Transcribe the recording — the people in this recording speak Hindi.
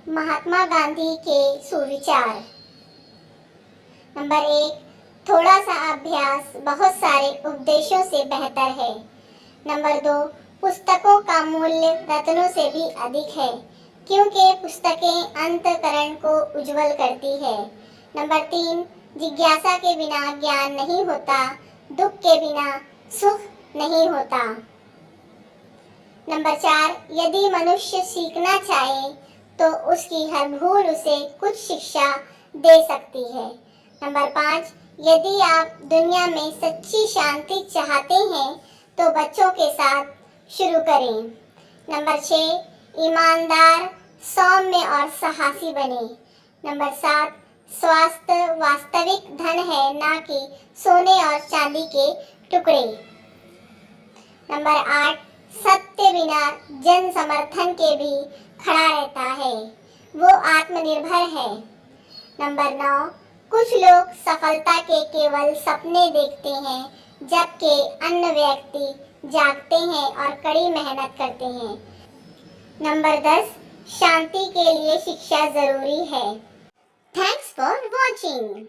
महात्मा गांधी के सुविचार। नंबर 1, थोड़ा सा अभ्यास बहुत सारे उपदेशों से बेहतर है। नंबर 2, पुस्तकों का मूल्य रत्नों से भी अधिक है, क्योंकि पुस्तकें अंतःकरण को उज्जवल करती है। नंबर 3, जिज्ञासा के बिना ज्ञान नहीं होता, दुख के बिना सुख नहीं होता। नंबर 4, यदि मनुष्य सीखना चाहे तो उसकी हर भूल उसे कुछ शिक्षा दे सकती है। नंबर 5, यदि आप दुनिया में सच्ची शांति चाहते हैं तो बच्चों के साथ शुरू करें। नंबर 6, ईमानदार, सौम्य और साहसी बने। नंबर 7, स्वास्थ्य वास्तविक धन है, ना कि सोने और चांदी के टुकड़े। नंबर 8, सत्य बिना जन समर्थन के भी खड़ा रहता है, वो आत्मनिर्भर है। नंबर 9, कुछ लोग सफलता के केवल सपने देखते हैं, जबकि अन्य व्यक्ति जागते हैं और कड़ी मेहनत करते हैं। नंबर 10, शांति के लिए शिक्षा जरूरी है। Thanks for watching.